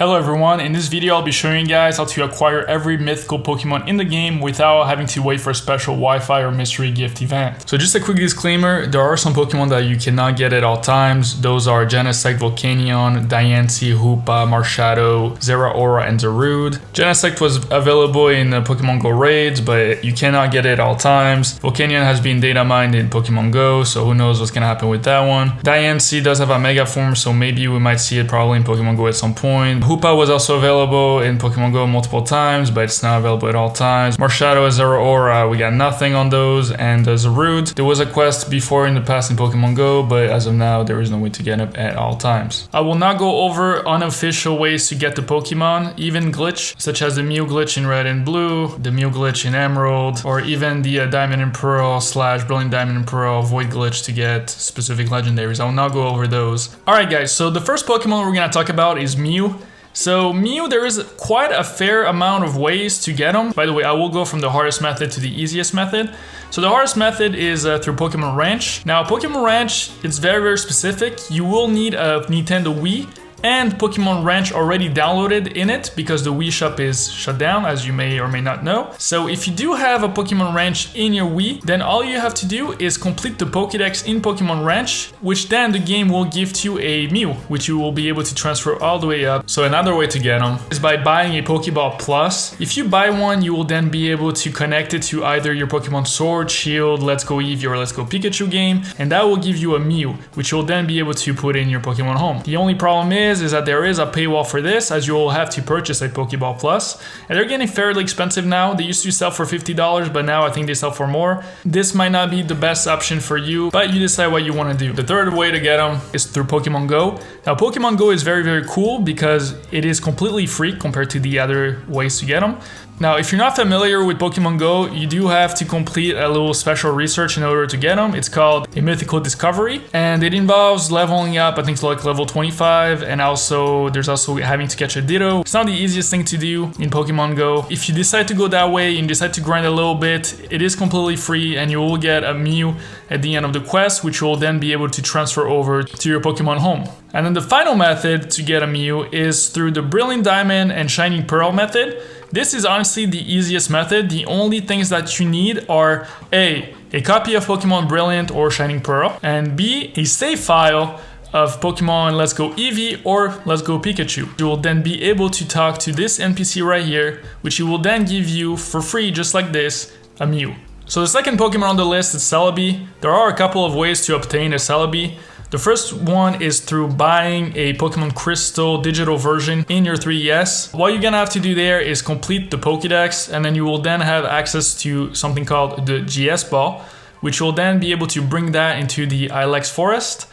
Hello everyone, in this video I'll be showing you guys how to acquire every mythical Pokemon in the game without having to wait for a special Wi-Fi or mystery gift event. So just a quick disclaimer, there are some Pokemon that you cannot get at all times. Those are Genesect, Volcanion, Diancie, Hoopa, Marshadow, Zeraora, and Zarude. Genesect was available in the Pokemon Go raids, but you cannot get it at all times. Volcanion has been data mined in Pokemon Go, so who knows what's gonna happen with that one. Diancie does have a Mega form, so maybe we might see it probably in Pokemon Go at some point. Hoopa was also available in Pokemon Go multiple times, but it's not available at all times. Marshadow and Zeraora, we got nothing on those. And Zarude, there was a quest before in the past in Pokemon Go, but as of now, there is no way to get it at all times. I will not go over unofficial ways to get the Pokemon, even glitch, such as the Mew glitch in Red and Blue, the Mew glitch in Emerald, or even the Diamond and Pearl / Brilliant Diamond and Pearl Void glitch to get specific legendaries. I will not go over those. Alright guys, so the first Pokemon we're going to talk about is Mew. So Mew, there is quite a fair amount of ways to get them. By the way, I will go from the hardest method to the easiest method. So the hardest method is through Pokemon Ranch. Now Pokemon Ranch, it's very specific. You will need a Nintendo Wii and Pokemon Ranch already downloaded in it because the Wii shop is shut down, as you may or may not know. So if you do have a Pokemon Ranch in your Wii, then all you have to do is complete the Pokédex in Pokemon Ranch, which then the game will give to you a Mew, which you will be able to transfer all the way up. So another way to get them is by buying a Pokeball Plus. If you buy one, you will then be able to connect it to either your Pokemon Sword, Shield, Let's Go Eevee, or Let's Go Pikachu game, and that will give you a Mew, which you'll then be able to put in your Pokemon home. The only problem is that there is a paywall for this, as you will have to purchase a Pokeball Plus, and they're getting fairly expensive now. They used to sell for $50, but now I think they sell for more. This might not be the best option for you, but you decide what you want to do. The third way to get them is through Pokemon Go. Now Pokemon Go is very cool because it is completely free compared to the other ways to get them. Now, if you're not familiar with Pokemon Go, you do have to complete a little special research in order to get them. It's called a mythical discovery, and it involves leveling up, I think it's like level 25, and also there's also having to catch a Ditto. It's not the easiest thing to do in Pokemon Go. If you decide to go that way and decide to grind a little bit, it is completely free, and you will get a Mew at the end of the quest, which you will then be able to transfer over to your Pokemon home. And then the final method to get a Mew is through the Brilliant Diamond and Shining Pearl method. This is honestly the easiest method. The only things that you need are A copy of Pokemon Brilliant or Shining Pearl, and B, a save file of Pokemon Let's Go Eevee or Let's Go Pikachu. You will then be able to talk to this NPC right here, which you will then give you for free, just like this, a Mew. So the second Pokemon on the list is Celebi. There are a couple of ways to obtain a Celebi. The first one is through buying a Pokemon Crystal digital version in your 3DS. What you're gonna have to do there is complete the Pokédex, and then you will then have access to something called the GS Ball, which will then be able to bring that into the Ilex Forest.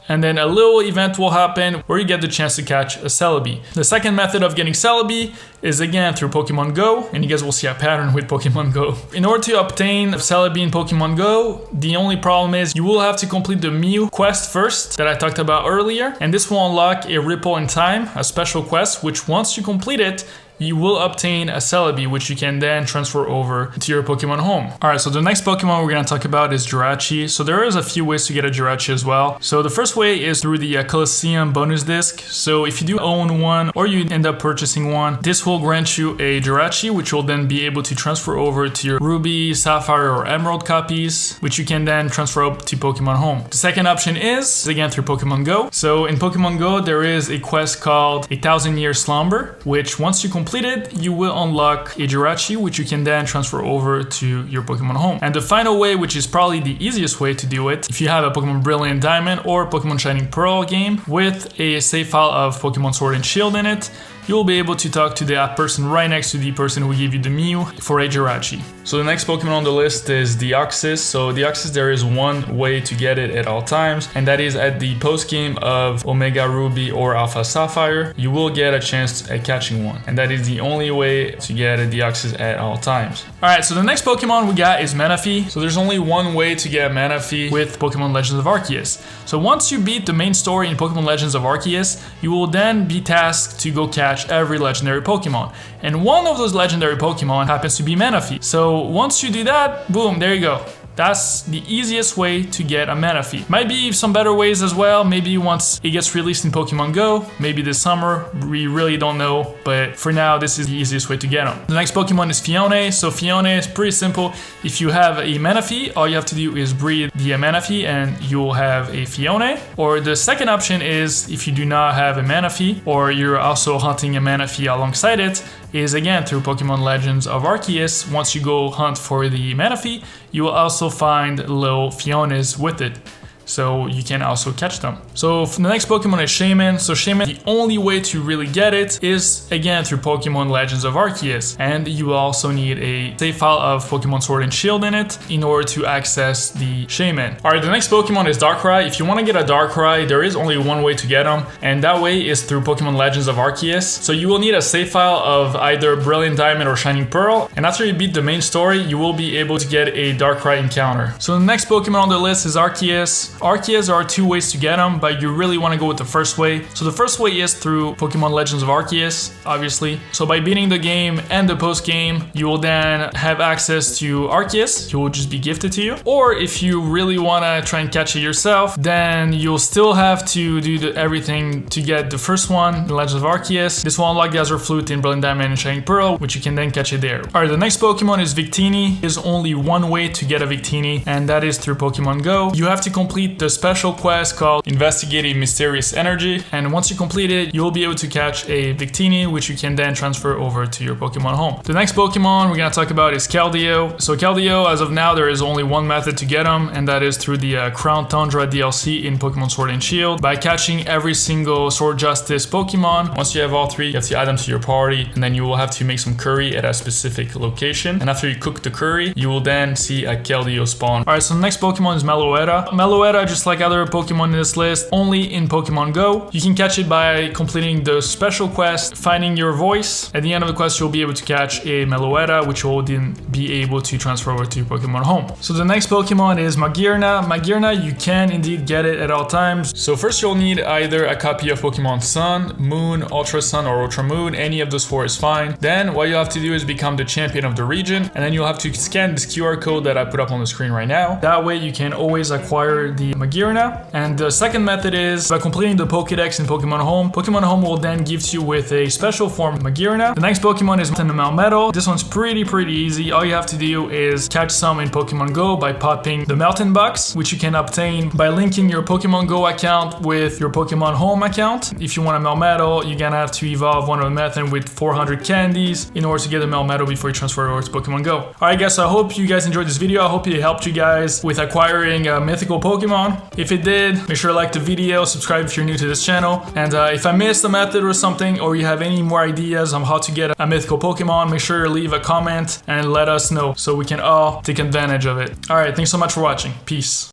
And then a little event will happen where you get the chance to catch a Celebi. The second method of getting Celebi is again through Pokemon Go, and you guys will see a pattern with Pokemon Go. In order to obtain Celebi in Pokemon Go, the only problem is you will have to complete the Mew quest first that I talked about earlier, and this will unlock a Ripple in Time, a special quest, which once you complete it, you will obtain a Celebi, which you can then transfer over to your Pokemon home. Alright, so the next Pokemon we're going to talk about is Jirachi. So there is a few ways to get a Jirachi as well. So the first way is through the Colosseum bonus disc. So if you do own one or you end up purchasing one, this will grant you a Jirachi, which will then be able to transfer over to your Ruby, Sapphire, or Emerald copies, which you can then transfer up to Pokemon home. The second option is, again, through Pokemon Go. So in Pokemon Go, there is a quest called 1,000-Year Slumber, which once you complete it, you will unlock a Jirachi, which you can then transfer over to your Pokemon home. And the final way, which is probably the easiest way to do it, if you have a Pokemon Brilliant Diamond or Pokemon Shining Pearl game with a save file of Pokemon Sword and Shield in it, you will be able to talk to that person right next to the person who gave you the Mew for a Jirachi. So the next Pokemon on the list is deoxys. So deoxys, there is one way to get it at all times, and that is at the post game of Omega Ruby or Alpha Sapphire. You will get a chance at catching one, and that is the only way to get a deoxys at all times. Alright, so the next Pokemon we got is Manaphy. So there's only one way to get Manaphy with Pokemon Legends of Arceus. So once you beat the main story in Pokemon Legends of Arceus, you will then be tasked to go catch every legendary Pokemon. And one of those legendary Pokemon happens to be Manaphy. So once you do that, boom, there you go. That's the easiest way to get a manaphy. Might be some better ways as well, maybe once it gets released in Pokemon Go, maybe this summer, we really don't know, but for now this is the easiest way to get them. The next Pokemon is Phione. So Phione is pretty simple. If you have a manaphy, all you have to do is breed the manaphy and you'll have a Phione. Or the second option is if you do not have a manaphy or you're also hunting a manaphy alongside it, is again through Pokemon Legends of Arceus. Once you go hunt for the manaphy, you will also find little Phiones with it, so you can also catch them. So the next Pokemon is Shaymin. So Shaymin, the only way to really get it is again through Pokemon Legends of Arceus, and you will also need a save file of Pokemon Sword and Shield in it in order to access the Shaymin. Alright, the next Pokemon is Darkrai. If you want to get a Darkrai, there is only one way to get them, and that way is through Pokemon Legends of Arceus. So you will need a save file of either Brilliant Diamond or Shining Pearl, and after you beat the main story, you will be able to get a Darkrai encounter. So the next Pokemon on the list is Arceus. Arceus are two ways to get them, but you really want to go with the first way. So the first way is through Pokemon Legends of Arceus, obviously. So by beating the game and the post game, you will then have access to Arceus. He will just be gifted to you. Or if you really want to try and catch it yourself, then you'll still have to do everything to get the first one, the Legends of Arceus. This will unlock the Azure Flute in Brilliant Diamond and Shining Pearl, which you can then catch it there. Alright, the next Pokemon is Victini. There's only one way to get a Victini, and that is through Pokemon Go. You have to complete the special quest called Investigating Mysterious Energy, and once you complete it, you'll be able to catch a Victini, which you can then transfer over to your Pokemon home. The next Pokemon we're going to talk about is Keldeo. So Keldeo, as of now, there is only one method to get them, and that is through the Crown Tundra DLC in Pokemon Sword and Shield. By catching every single Sword Justice Pokemon, once you have all three, you have to add them to your party, and then you will have to make some curry at a specific location. And after you cook the curry, you will then see a Keldeo spawn. Alright, so the next Pokemon is Meloetta. Meloetta, just like other Pokemon in this list, only in Pokemon Go. You can catch it by completing the special quest, finding your voice. At the end of the quest, you'll be able to catch a Meloetta, which will then be able to transfer over to your Pokemon home. So the next Pokemon is Magearna. Magearna, you can indeed get it at all times. So first you'll need either a copy of Pokemon Sun, Moon, Ultra Sun, or Ultra Moon. Any of those four is fine. Then what you have to do is become the champion of the region, and then you'll have to scan this QR code that I put up on the screen right now. That way you can always acquire the Magearna. And the second method is by completing the Pokédex in Pokemon Home. Pokemon Home will then give you with a special form Magearna. The next Pokemon is melmetal. This one's pretty easy. All you have to do is catch some in Pokemon Go by popping the Meltan box, which you can obtain by linking your Pokemon Go account with your Pokemon Home account. If you want a melmetal, you're gonna have to evolve one of the Meltan with 400 candies in order to get the melmetal before you transfer it over to Pokemon Go. Alright guys, so I hope you guys enjoyed this video. I hope it helped you guys with acquiring a mythical Pokemon. If it did, make sure to like the video, subscribe if you're new to this channel, and if I missed a method or something, or you have any more ideas on how to get a mythical Pokemon, make sure to leave a comment and let us know so we can all take advantage of it. Alright, thanks so much for watching. Peace.